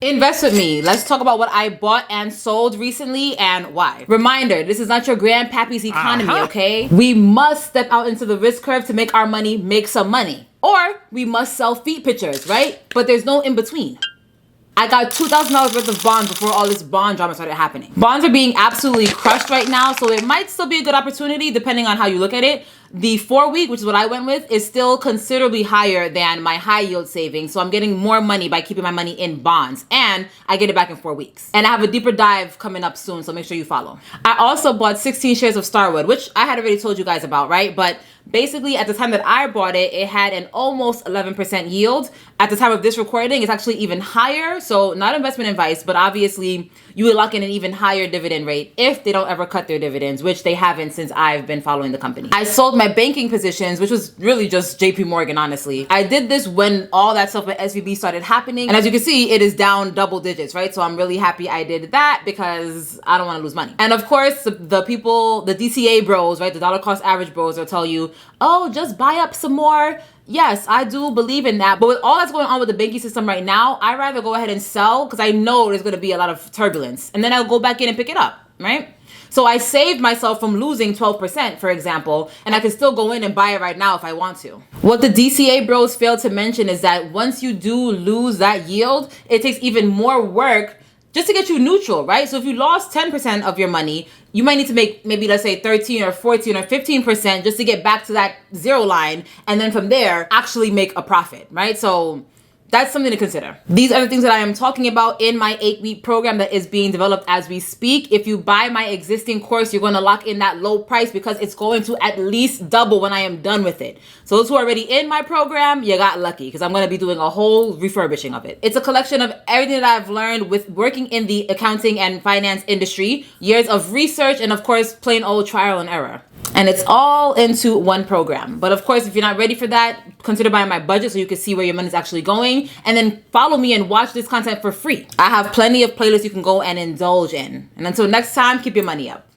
Invest with me. Let's talk about what I bought and sold recently and why. Reminder, this is not your grandpappy's economy, okay? We must step out into the risk curve to make our money make some money. Or we must sell feet pictures, right? But there's no in between. I got $2,000 worth of bonds before all this bond drama started happening. Bonds are being absolutely crushed right now, so it might still be a good opportunity depending on how you look at it. The 4-week, which is what I went with, is still considerably higher than my high yield savings. So I'm getting more money by keeping my money in bonds, and I get it back in 4 weeks. And I have a deeper dive coming up soon, so make sure you follow. I also bought 16 shares of Starwood, which I had already told you guys about, right? But basically, at the time that I bought it, it had an almost 11% yield. At the time of this recording, it's actually even higher. So not investment advice, but obviously you would lock in an even higher dividend rate if they don't ever cut their dividends, which they haven't since I've been following the company. I sold my banking positions, which was really just JP Morgan, honestly. I did this when all that stuff with SVB started happening. And as you can see, it is down double digits, right? So I'm really happy I did that because I don't want to lose money. And of course, the people, the DCA bros, right? The dollar cost average bros will tell you, oh, just buy up some more. Yes, I do believe in that. But with all that's going on with the banking system right now, I'd rather go ahead and sell because I know there's going to be a lot of turbulence. And then I'll go back in and pick it up, right? So I saved myself from losing 12%, for example, and I can still go in and buy it right now if I want to. What the DCA bros failed to mention is that once you do lose that yield, it takes even more work just to get you neutral, right? So if you lost 10% of your money, you might need to make maybe, let's say 13 or 14 or 15% just to get back to that zero line. And then from there, actually make a profit, right? So that's something to consider. These are the things that I am talking about in my 8-week program that is being developed as we speak. If you buy my existing course, you're going to lock in that low price because it's going to at least double when I am done with it. So those who are already in my program, you got lucky because I'm going to be doing a whole refurbishing of it. It's a collection of everything that I've learned with working in the accounting and finance industry, years of research, and of course, plain old trial and error. And it's all into one program. But of course, if you're not ready for that, consider buying my budget so you can see where your money is actually going. And then follow me and watch this content for free. I have plenty of playlists you can go and indulge in. And until next time, keep your money up.